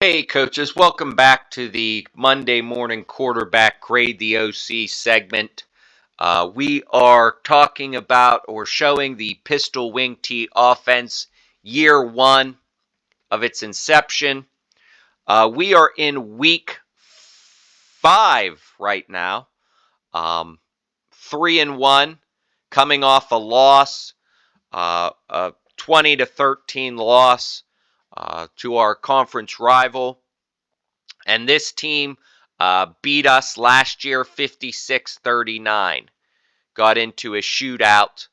Hey, coaches, welcome back to the Monday morning quarterback grade the OC segment. We are talking about or showing the pistol wing tee offense year one of its inception. We are in week 5 right now, 3-1, coming off a loss, a 20-13 loss to our conference rival. And this team beat us last year 56-39. Got into a shootout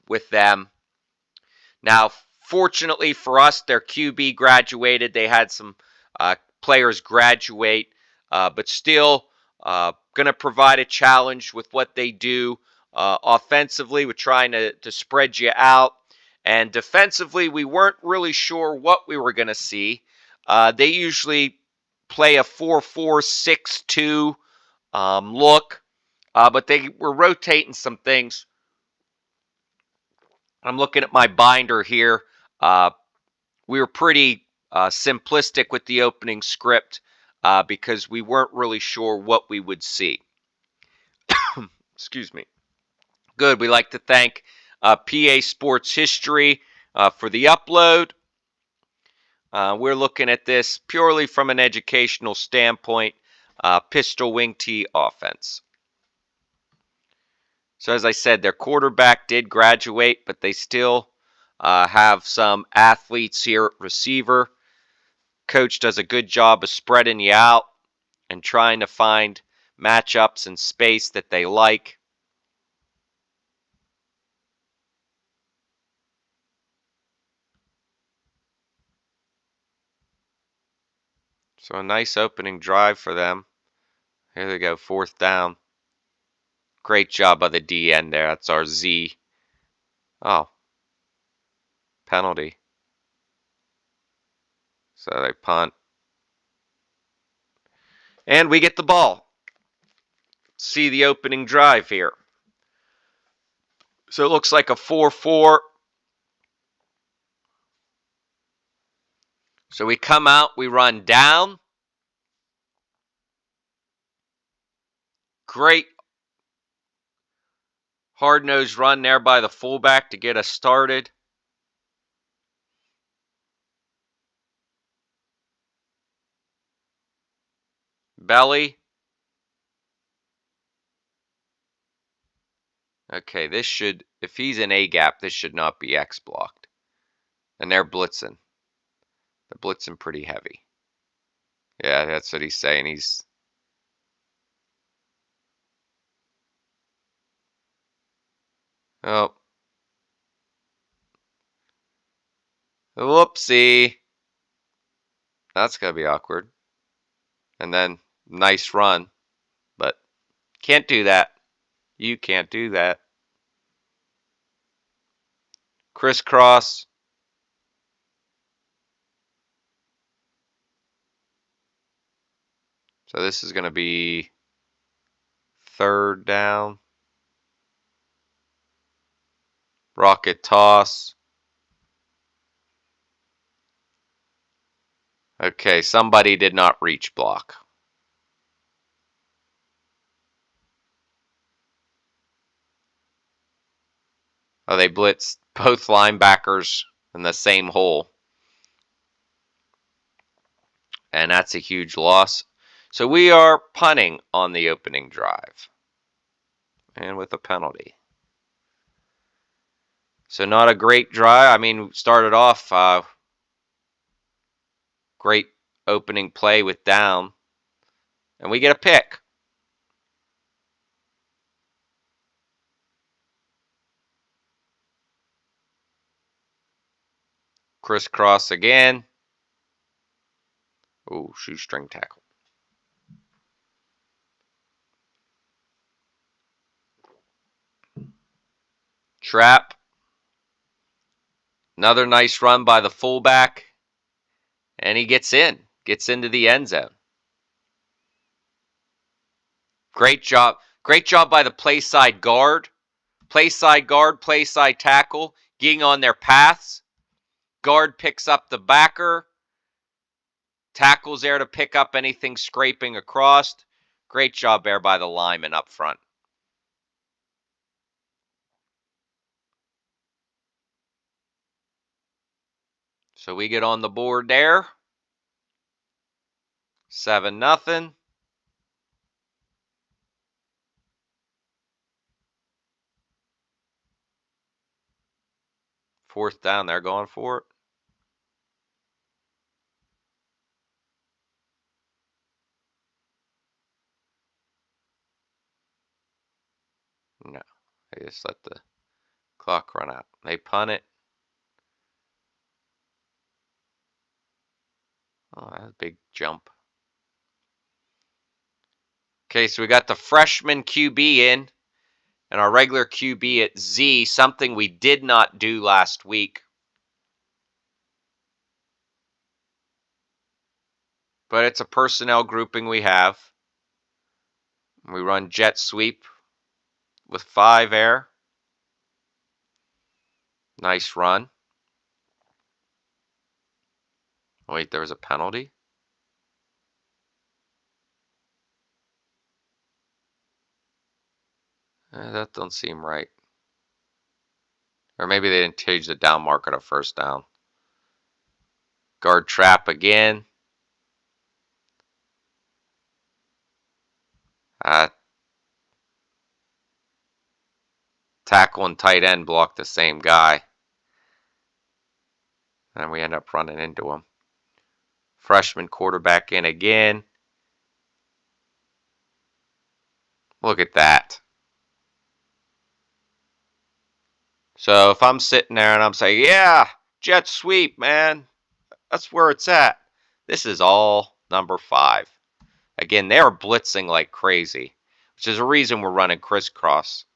with them. Now, fortunately for us, their QB graduated. They had some players graduate, but still going to provide a challenge with what they do offensively. We're trying to spread you out. And defensively, we weren't really sure what we were going to see. They usually play a 4-4-6-2 look, but they were rotating some things. I'm looking at my binder here. We were pretty simplistic with the opening script because we weren't really sure what we would see. Excuse me. Good. We like to thank PA Sports History for the upload. We're looking at this purely from an educational standpoint, pistol wing tee offense. So as I said, their quarterback did graduate, but they still have some athletes here at receiver. Coach does a good job of spreading you out and trying to find matchups and space that they like. So a nice opening drive for them. Here they go, 4th down. Great job by the DN there. That's our Z. Oh. Penalty. So they punt. And we get the ball. See the opening drive here. So it looks like a 4-4. So we come out, we run down. Great hard-nosed run there by the fullback to get us started. Belly. Okay, this should, if he's in A gap, this should not be X blocked. And they're blitzing. They're blitzing pretty heavy. Yeah, that's what he's saying. He's... Oh. Whoopsie. That's going to be awkward. And then, nice run. But, can't do that. You can't do that. Crisscross. So this is going to be 3rd down. Rocket toss. Okay, somebody did not reach block. Oh, they blitzed both linebackers in the same hole. And that's a huge loss. So we are punting on the opening drive. And with a penalty. So not a great drive. I mean, started off great opening play with down. And we get a pick. Crisscross again. Ooh, shoestring tackle. Trap. Another nice run by the fullback. And he gets into the end zone. Great job. Great job by the play side guard. Play side guard, play side tackle, getting on their paths. Guard picks up the backer. Tackles there to pick up anything scraping across. Great job there by the lineman up front. So we get on the board there. 7-0. Fourth down, they're going for it. No, they just let the clock run out. They punt it. Oh, that's a big jump. Okay, so we got the freshman QB in and our regular QB at Z, something we did not do last week. But it's a personnel grouping we have. We run jet sweep with 5 air. Nice run. Wait, there was a penalty? That don't seem right. Or maybe they didn't change the down marker to first down. Guard trap again. Tackle and tight end block the same guy. And we end up running into him. Freshman quarterback in again. Look at that. So if I'm sitting there and I'm saying, yeah, jet sweep, man. That's where it's at. This is all number 5. Again, they're blitzing like crazy, which is a reason we're running crisscross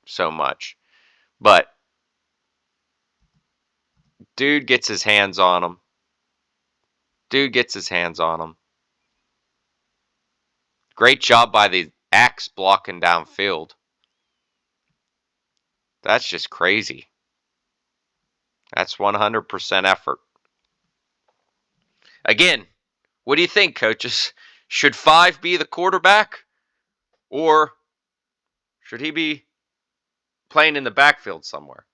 so much. But dude gets his hands on him. Great job by the Axe blocking downfield. That's just crazy. That's 100% effort. Again, what do you think, coaches? Should 5 be the quarterback? Or should he be playing in the backfield somewhere?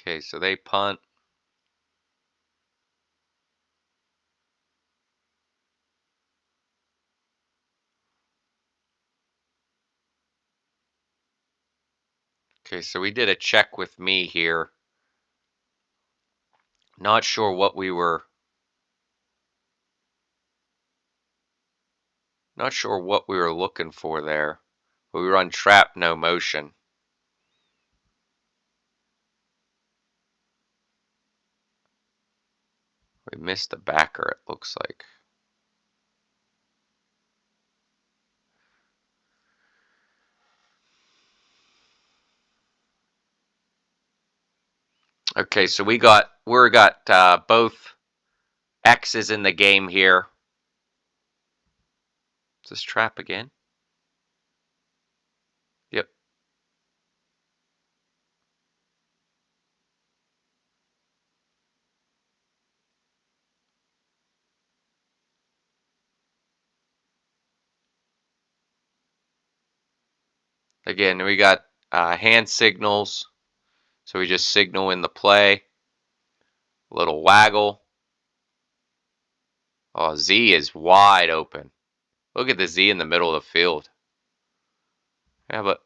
Okay, so they punt. Okay, so we did a check with me here. Not sure what we were looking for there. But we run trap, no motion. We missed the backer, it looks like. Okay, so we got both X's in the game here. Is this trap again? Yep. Again, we got hand signals. So we just signal in the play. A little waggle. Oh, Z is wide open. Look at the Z in the middle of the field. Yeah, but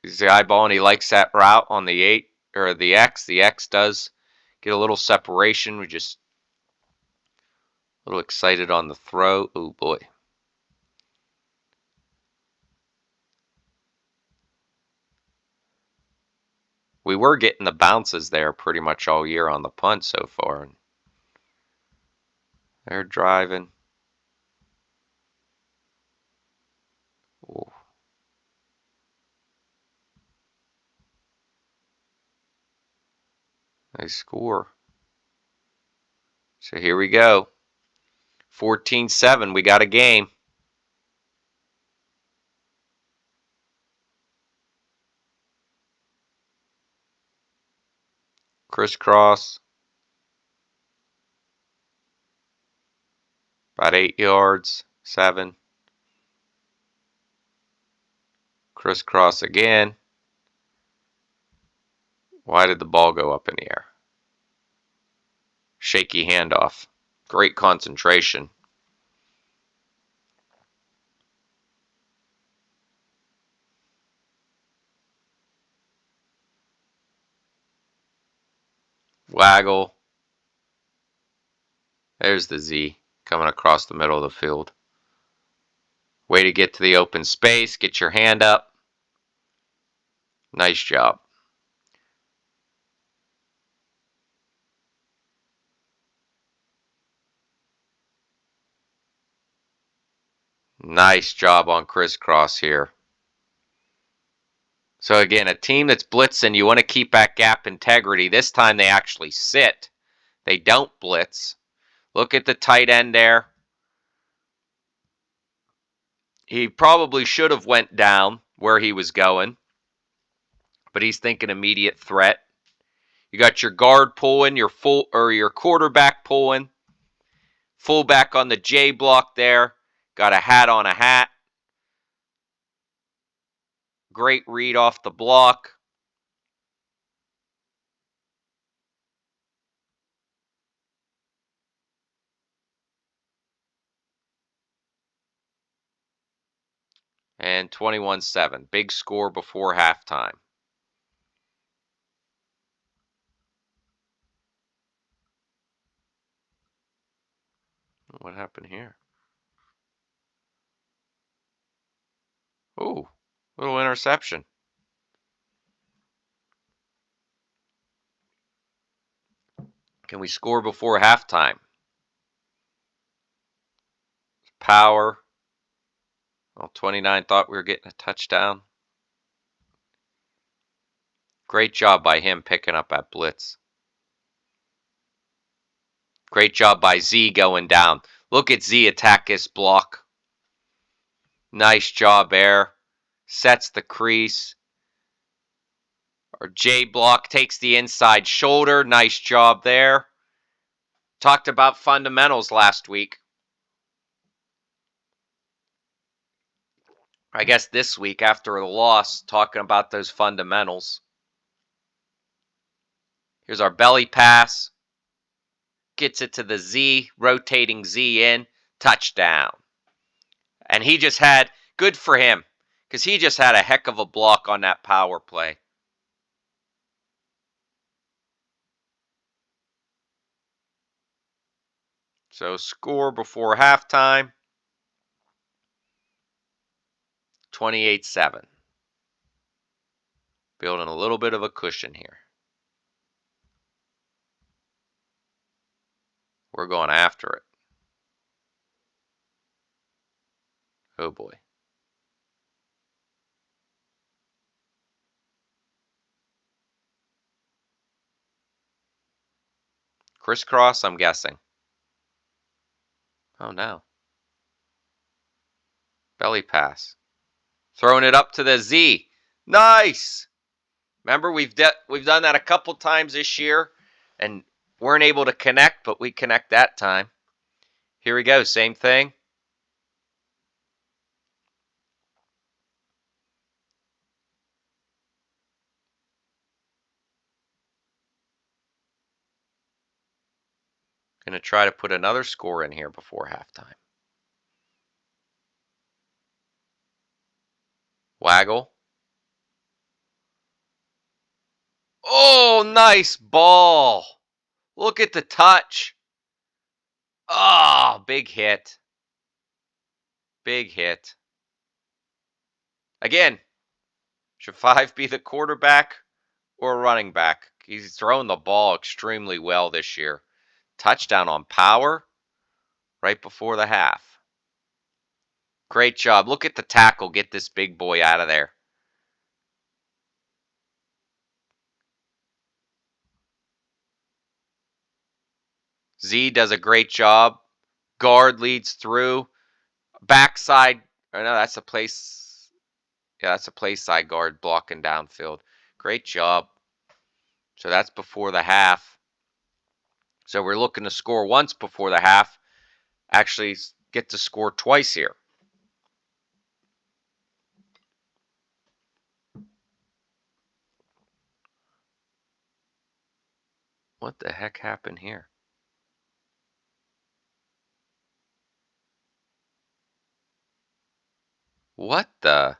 he's the eyeball and he likes that route on the 8 or the X. The X does get a little separation. We just a little excited on the throw. Oh boy. We were getting the bounces there pretty much all year on the punt so far. They're driving. Ooh. Nice score. So here we go. 14-7. We got a game. Crisscross. About 8 yards. 7. Crisscross again. Why did the ball go up in the air? Shaky handoff. Great concentration. Waggle. There's the Z coming across the middle of the field. Way to get to the open space. Get your hand up. Nice job. Nice job on Crisscross here. So again, a team that's blitzing, you want to keep that gap integrity. This time they actually sit. They don't blitz. Look at the tight end there. He probably should have went down where he was going, but he's thinking immediate threat. You got your guard pulling, your quarterback pulling, fullback on the J block there. Got a hat on a hat. Great read off the block. And 21-7. Big score before halftime. What happened here? Ooh, little interception. Can we score before halftime? Power. Well, 29 thought we were getting a touchdown. Great job by him picking up that blitz. Great job by Z going down. Look at Z attack this block. Nice job there. Sets the crease. Our J block takes the inside shoulder. Nice job there. Talked about fundamentals last week. I guess this week after the loss, talking about those fundamentals. Here's our belly pass. Gets it to the Z, rotating Z in. Touchdown. And he just had, good for him, because he just had a heck of a block on that power play. So score before halftime, 28-7. Building a little bit of a cushion here. We're going after it. Oh boy. Crisscross, I'm guessing. Oh no. Belly pass. Throwing it up to the Z. Nice! Remember, we've done that a couple times this year and weren't able to connect, but we connect that time. Here we go, same thing. Going to try to put another score in here before halftime. Waggle. Oh, nice ball. Look at the touch. Oh, big hit. Big hit. Again, should 5 be the quarterback or running back? He's thrown the ball extremely well this year. Touchdown on power right before the half. Great job. Look at the tackle. Get this big boy out of there. Z does a great job. Guard leads through. Backside. Oh, no, that's a place. Yeah, that's a place side guard blocking downfield. Great job. So that's before the half. So we're looking to score once before the half. Actually get to score twice here. What the heck happened here? What the?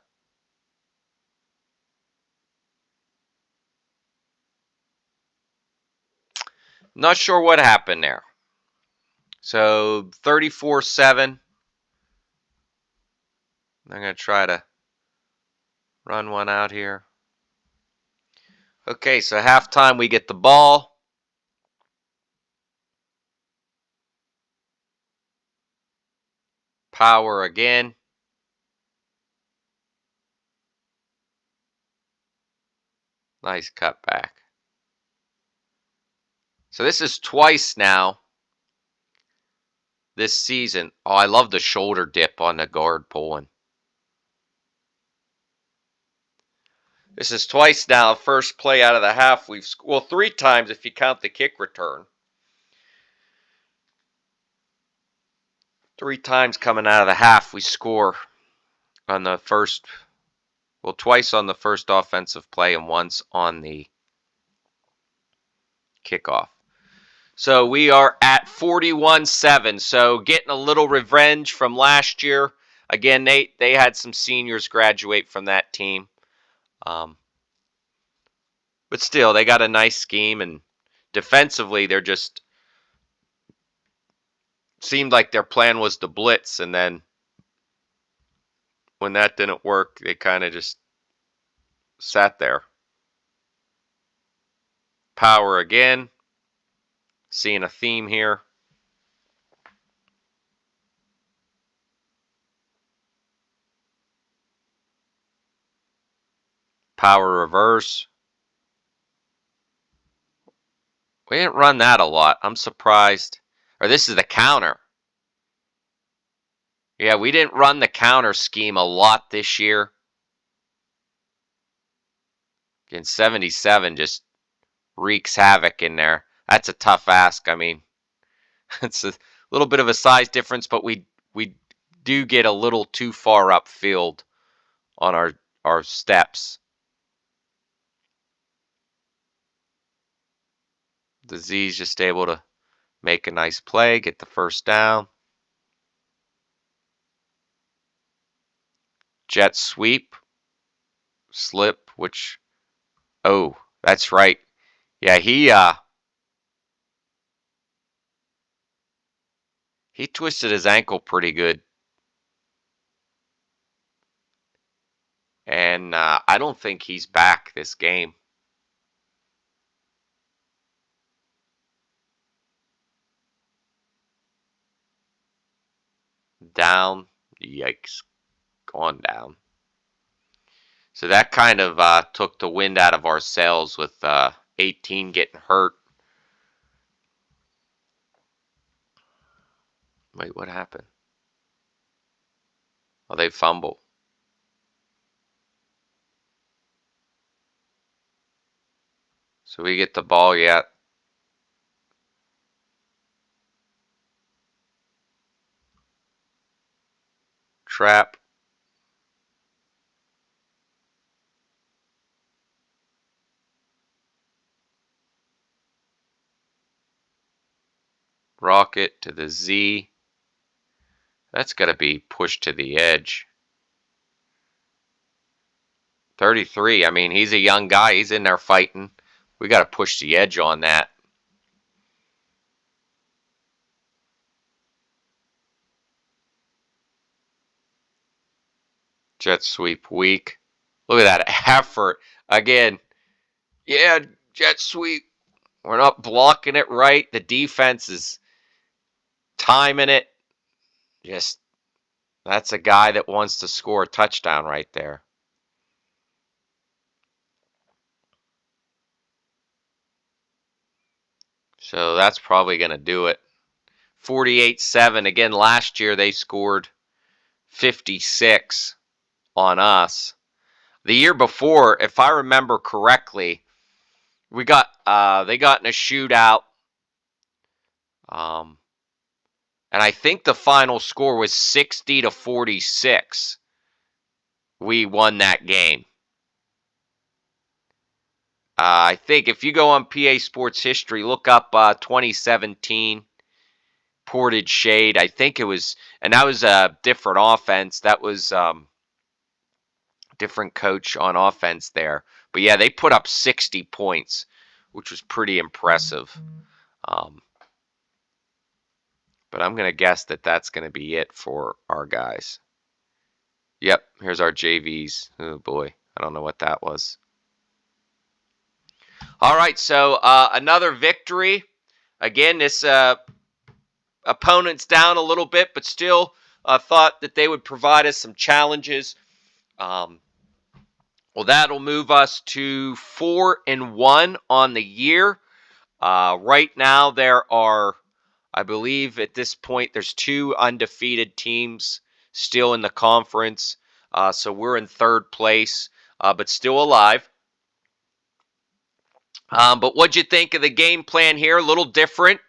Not sure what happened there. So 34-7. I'm going to try to run one out here. Okay, so halftime we get the ball. Power again. Nice cutback. So this is twice now this season. Oh, I love the shoulder dip on the guard pulling. This is twice now. First play out of the half. Well, 3 times if you count the kick return. 3 times coming out of the half we score on the first. Well, twice on the first offensive play and once on the kickoff. So we are at 41-7. So getting a little revenge from last year. Again, they had some seniors graduate from that team. But still, they got a nice scheme, and defensively, they're just seemed like their plan was to blitz, and then when that didn't work, they kind of just sat there. Power again. Seeing a theme here. Power reverse. We didn't run that a lot. I'm surprised. Or this is the counter. Yeah, we didn't run the counter scheme a lot this year. Again, 77 just wreaks havoc in there. That's a tough ask. I mean, it's a little bit of a size difference, but we do get a little too far upfield on our steps. The Z's just able to make a nice play, get the first down. Jet sweep. Slip, which, oh, that's right. Yeah, he twisted his ankle pretty good. And I don't think he's back this game. Down. Yikes. Gone down. So that kind of took the wind out of our sails with 18 getting hurt. Wait, what happened? Oh, they fumbled. So we get the ball yet. Trap. Rocket to the Z. That's got to be pushed to the edge. 33. I mean, he's a young guy. He's in there fighting. We got to push the edge on that. Jet sweep weak. Look at that effort. Again, yeah, jet sweep. We're not blocking it right. The defense is timing it. Just, that's a guy that wants to score a touchdown right there. So that's probably going to do it. 48-7. Again, last year they scored 56 on us. The year before, if I remember correctly, they got in a shootout. And I think the final score was 60-46. We won that game. I think if you go on PA Sports History, look up 2017 Portage Shade. I think it was, and that was a different offense. That was different coach on offense there. But yeah, they put up 60 points, which was pretty impressive. But I'm going to guess that that's going to be it for our guys. Yep, here's our JVs. Oh boy, I don't know what that was. All right, so another victory. Again, this opponent's down a little bit, but still thought that they would provide us some challenges. Well, that'll move us to 4-1 on the year. Right now, there are, I believe, at this point, there's 2 undefeated teams still in the conference. So we're in 3rd place, but still alive. But what'd you think of the game plan here? A little different.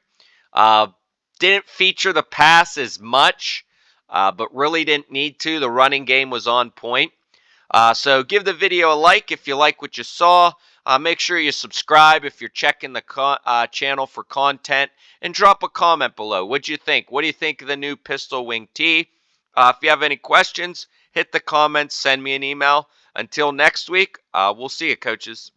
Didn't feature the pass as much, but really didn't need to. The running game was on point. So give the video a like if you like what you saw. Make sure you subscribe if you're checking the channel for content. And drop a comment below. What'd you think? What do you think of the new Pistol Wing tee? If you have any questions, hit the comments. Send me an email. Until next week, we'll see you, coaches.